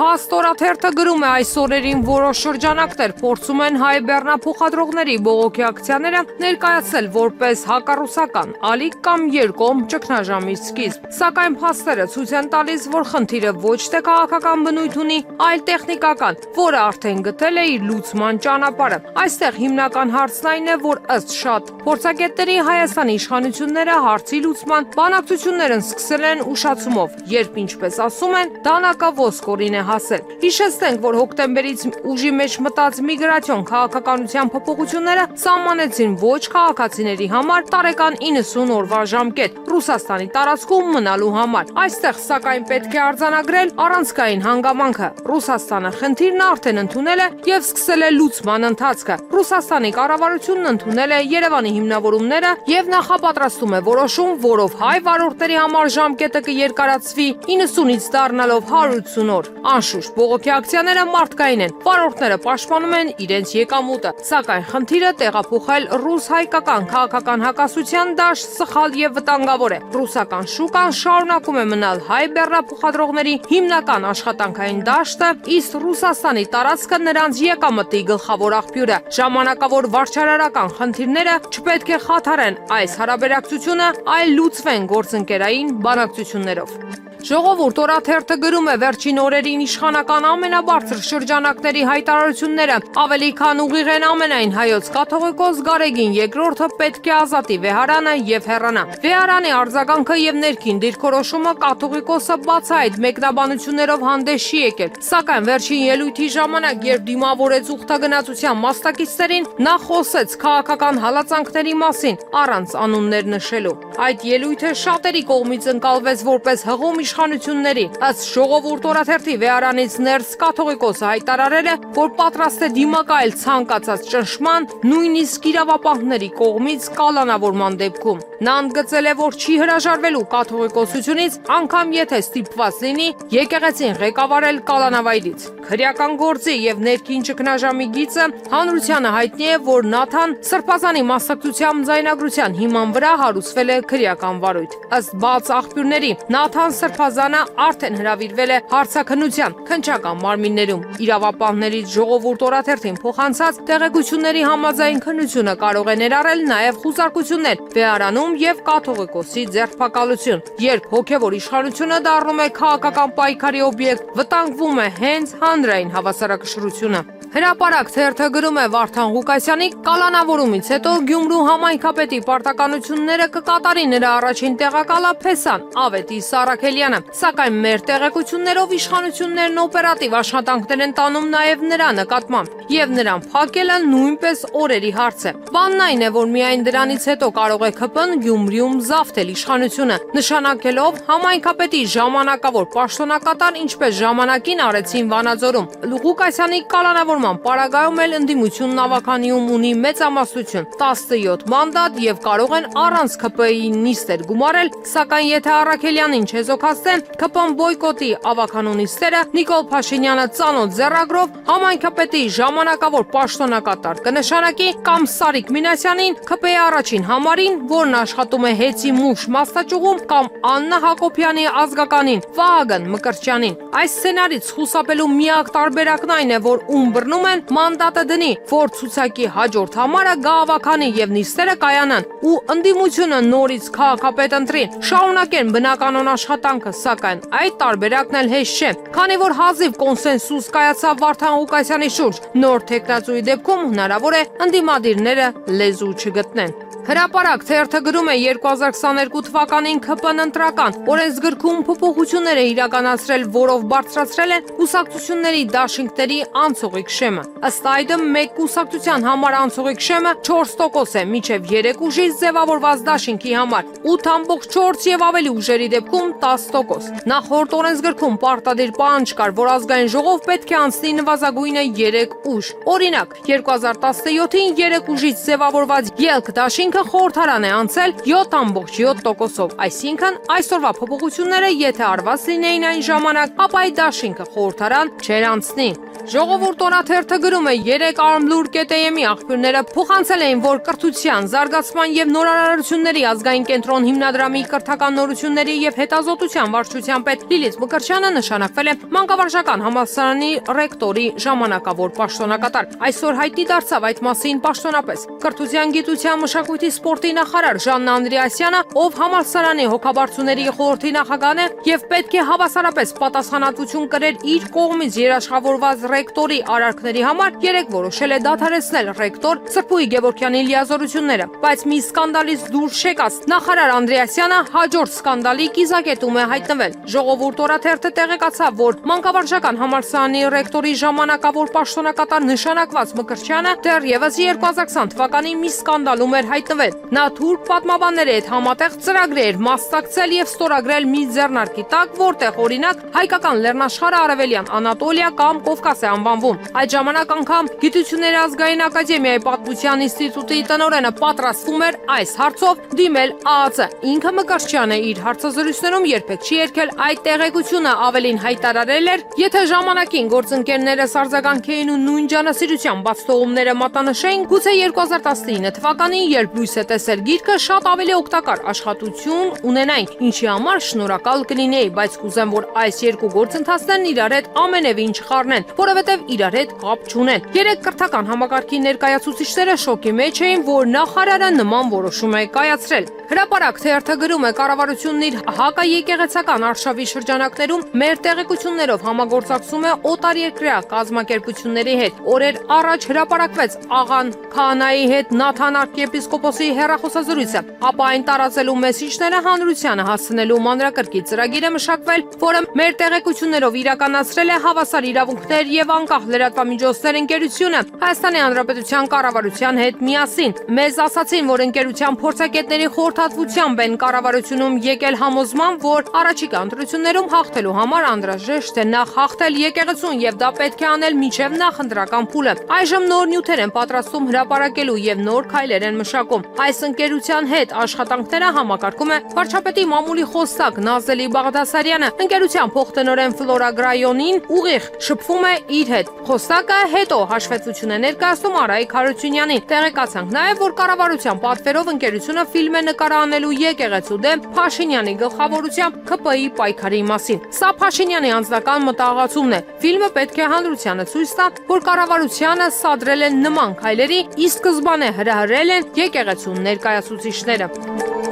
Փաստորաթերթը գրում է այս օրերին որոշ շրջանակներ փորձում են հայ բեռնափոխադրողների բողոքի ակցիաները ներկայացնել որպես հակառուսական, ալիք կամ երկկողմ ճգնաժամի սկիզբ։ Սակայն փաստերը ցույց են տալիս, որ խնդիրը ոչ թե քաղաքական բնույթ ունի, այլ տեխնիկական, որը արդեն գտել է իր լուծման ճանապարհը։ Այստեղ հիմնական հարցն այն է, որ ըստ շատ փորձագետների Հայաստանի իշխանությունները հարցի լուծման բանակցություններն սկսել են ուշացումով, երբ ինչպես ասում են, դանակը ոսկորին է հասել։ Հիշեցնենք, որ հոկտեմբերից ուժի մեջ մտած միգրացիոն քաղաքականության փոփոխությունները սահմանեցին ոչ քաղաքացիների համար տարեկան 90 օրվա ժամկետ Ռուսաստանի տարածքում մնալու համար։ Այստեղ սակայն պետք է արձանագրել առանցքային հանգամանքը։ Ռուսաստանը խնդիրն արդեն ընդունել է եւ սկսել է լուծման ընթացքը։ Ռուսաստանի կառավարությունն ընդունել է Երևանի հիմնավորումները եւ նախապատրաստում է որոշում, որով հայ վարորդների համար ժամկետը կերկարացվի 90-ից դառնալով 180 օր։ Անշուշտ բողոքի ակցիաները մարդկային են, վարորդները պաշտպանում են իրենց եկամուտը, սակայն խնդիրը տեղափոխել ռուս-հայկական քաղաքական հակասության դաշտ սխալ եւ վտանգավոր է։ Ռուսական շուկան շարունակում է մնալ հայ բեռնափոխադրողների հիմնական աշխատանքային դաշտը, իսկ Ռուսաստանի տարածքը նրանց եկամտի գլխավոր աղբյուրը։ Ժամանակավոր վարչարարական խնդիրները չպետք է խաթարեն այս հարաբերակցությունը, այլ լուծվեն գործընկերային բանակցություններով։ Ժողովուրդ օրաթերթը գրում է վերջին օրերին իշխանական ամենաբարձր շրջանակների հայտարարությունները ավելի քան ուղիղ են ամենայն հայոց կաթողիկոս Գարեգին II-ը պետք է ազատի Վեհարանը եւ հեռանա։ Վեհարանի արձագանքը եւ ներքին դիրքորոշումը կաթողիկոսը բացահայտ մեկնաբանություններով հանդես չի եկել, սակայն վերջին ելույթի ժամանակ, երբ դիմավորեց ուխտագնացության մասնակիցներին, նա խոսեց քաղաքական հալածանքների մասին առանց անուններ նշելու։ Այդ ելույթը շատերի կողմից ընկալվեց որպես հղում իշխանությունների։ Ըստ Ժողովուրդ օրաթերթի Վեհարանից ներս կաթողիկոսը հայտարարել է, որ պատրաստ է դիմակայել ցանկացած ճնշման, նույնիսկ իրավապահների կողմից կալանավորման դեպքում։ Նա ընդգծել է, որ չի հրաժարվելու կաթողիկոսությունից, անգամ եթե ստիպված լինի եկեղեցին ղեկավարել կալանավայրից։ Քրեական գործի եւ ներքին ճգնաժամի գիծը հանրությանը հայտնի է, որ Նաթան Սրբազանի մասնակցությամբ ձայնագրության հիման վրա հարուցվել է քրեական վարույթ։ Ըստ բաց աղբյուրների, Նաթան Սրբազանը արդեն հրավիրվել է հարցաքննության քննչական մարմիններում։ Իրավապահներից Ժողովուրդ օրաթերթին փոխանցած տեղեկությունների համաձայն քննությունը կարող է ներառել նաև խուզարկություններ Վեհարանում եւ կաթողիկոսի ձերբակալություն, երբ հոգեվոր իշխանությունը դառնում է քաղաքական պայքարի օբյեկտ, վտանգվում է հենց հանրային հավասարակշռությունը։ Հրապարակ թերթը գրում է Վարդան Ղուկասյանի կալանավորումից հետո Գյումրու համայնքապետի պարտականությունները կկատարի նրա առաջին տեղակալը Փեսան Ավետիս Սարաքելյանը, սակայն մեր տեղեկություններով իշխանություններն օպերատիվ աշխատանքներ են տանում նաև նրա նկատմամբ, եւ նրան փակելը նույնպես օրերի հարց է։ Բանն այն է, որ միայն դրանից հետո կարող է ՔՊ-ն Գյումրիում զավթել իշխանությունը, նշանակելով համայնքապետի ժամանակավոր պաշտոնակատար, ինչպես ժամանակին արեցին Վանաձորում։ Ղուկասյանի կալանավորման պարագայում էլ ընդդիմությունն ավականիում ունի մեծամասնություն, 17 մանդատ եւ կարող են առանց ՔՊ-ի նիստեր գումարել, սակայն եթե Առաքելյանին չեզոքացնեն, ՔՊ-ն բոյկոտի ավականու նիստերը, Նիկոլ Փաշինյանը ծանոթ ձեռագրով համայնքապետի ժամանակավոր պաշտոնակատար կնշանակի կամ Սարիկ Մինասյանին ՔՊ-ի առաջին համարին, որն աշխատում է Հեցի Մուշ մասնաճյուղում, կամ Աննա Հակոբյանի ազգականին Վահագն Մկրտչյանին։ Այս սցենարից խուսափելու միակ տարբերակն այն է, որ ում բռնում են մանդատը դնի, որ ցուցակի հաջորդ համարը գա ավականի եւ նիստերը կայանան ու ընդդիմությունը նորից քաղաքապետ ընտրին, շարունակեն բնականոն աշխատանքը, սակայն այդ տարբերակն էլ հեշտ չէ, քանի որ հազիվ կոնսենսուս կայացավ Վարդան Ղուկասյանի շուրջ, նոր թեկնածուի դեպքում հնարավոր է ընդդիմադիրները լեզու չգտնեն։ Հրապարակ թերթը գրում է 2022 թվականին ՔՊ-ն ընտրական օրենսգրքում փոփոխություններ է իրականացրել, որով բարձրացրել են կուսակցությունների դաշինքների անցողիկ շեմը։ Ըստ այդմ մեկ կուսակցության համար անցողիկ շեմը 4% է, մինչև 3 ուժից ձևավորված դաշինքի համար 8.4 եւ ավելի ուժերի դեպքում 10%։ Նախորդ օրենսգրքում պարտադիր պահանջ կար, որ ազգային ժողով պետք է անցնի նվազագույնը 3 ուժ։ Օրինակ, 2017-ին 3 ուժից ձևավորված ելք դաշինք Դաշինքը խորհրդարան է անցել 7.7%-ով, այսինքն այսօրվա փոփոխությունները եթե արված լինեին այն ժամանակ, ապա այդ դաշինքը խորհրդարան չէր անցնի։ Ժողովուրդ օրաթերթը գրում է 3 Արմլուր.am-ի աղբյուրները փոխանցել էին, որ կրթության, զարգացման եւ նորարարությունների ազգային կենտրոն հիմնադրամի կրթական նորությունների եւ հետազոտության վարչության պետ Լիլիթ Մկրտչյանը նշանակվել է մանկավարժական համալսարանի ռեկտորի ժամանակավոր պաշտոնակատար։ Այսօր հայտնի դարձավ այդ մասին պաշտոնապես կրթության, գիտության, մշակույթի, սպորտի նախարար Ժաննա Անդրեասյանը, ով համալսարանի հոգաբարձուների խորհրդի նախագահն է եւ պետք է հավասարապես պատասխանատվություն կրեր իր կողմից երաշխավորված ռեկտորի արարքների համար, երեկ որոշել է դադարեցնել ռեկտոր Սրփուհի Գևորգյանի լիազորությունները, բայց մի սկանդալից դուրս եկած նախարար Անդրեասյանը հաջորդ սկանդալի կիզակետում է հայտնվել։ Ժողովուրդ օրաթերթը տեղեկացավ, որ մանկավարժական համալսարանի ռեկտորի ժամանակավոր պաշտոնակատար նշանակված Մկրտչյանը դեռևս 2020 թվականին մի սկանդալում էր հայտնվել։ Նա թուրք պատմաբանների հետ համատեղ ծրագրեր մասնակցել եւ ստորագրել մի ձեռնարկի տակ, որտեղ օրինակ հայկական լեռնաշխարհը Արևելյան Անատոլիա կամ Կովկաս է անվանվում։ Այդ ժամանակ անգամ Գիտությունների ազգային ակադեմիայի պատմության ինստիտուտի տնօրենը պատրաստվում էր այս հարցով դիմել ԱԱԾ։ Ինքը Մկրտչյանը իր հարցազրույցներում երբեք չի երգել այդ տեղեկությունը, ավելին հայտարարել էր, եթե ժամանակին գործընկերներս արձագանքեին ու նույն ջանասիրության բացթողումները մատնանշեին, գուցե 2019 թվականին, երբ լույս է տեսել գիրքը, շատ ավելի օգտակար աշխատություն ունենայինք, ինչի համար շնորհակալ կլինեի, բայց կուզեմ, որ այս երկու գործընթացներն իրար հետ ամենևին չխառնեն, որովհետև իրար հետ կապ չունեն։ Երեք կրթական համակարգի ներկայացուցիչները շոկի մեջ էին, որ նախարարը նման որոշում է կայացրել։ Հրապարակ թերթը գրում է, կառավարությունն իր հակաեկեղեցական արշավի շրջանակներում մեր տեղեկություններով համագործակցում է օտարերկրյա կազմակերպությունների հետ։ Օրեր առաջ հրապարակվեց Աղան Քահանայի հետ Նաթան arczepiskopos-ի հեռախոսազրույցը, ապա այն տարածելու մեսիջները հանրությանը հասցնելու մանրակրկիտ ծրագիր է մշակվել, որը մեր տեղեկություններով իրականացրել է Հավասար իրավունքներ եւ անկախ լրատվամիջոցներ ընկերությունը Հայաստանի Հանրապետության կառավարության հետ միասին։ Մեզ ասացին, որ ընկերության փորձագետների խորհրդատվությամբ են կառավարությունում եկել համոզման, որ առաջիկա ընտրություններում հաղթելու համար անհրաժեշտ է նախ հաղթել եկեղեցուն եւ դա պետք է անել միջև նախընտրական փուլը։ Այժմ նոր նյութեր են պատրաստում հրապարակելու եւ նոր քայլեր են մշակում։ Այս ընկերության հետ աշխատանքները համակարգում է վարչապետի մամուլի խոսնակ Նազելի Բաղդասարյանը։ Ընկերության փոխտնօրեն Ֆլորա Գրայոնին ուղիղ շփվում է իր հետ։ Խոսնակը հետո հաշվետվություն է ներկայացնում Արայիկ Հարությունյանին։ Տեղեկացանք նաև, որ կառավարության պատվերով ընկերությունը ֆիլմ է նկարանելու եկեղեցու դեմ Փաշինյանի գլխավորությամբ ՔՊ-ի պայքարի մասին։ Սա Փաշինյանի անձնական մտահղացումն է։ Ֆիլմը պետք է հանրությանը ցույց տա, որ կառավարությանը սադրել են նման քայլերի, ի սկզբանե հրահրել են եկեղեցու ներկայացուցիչները։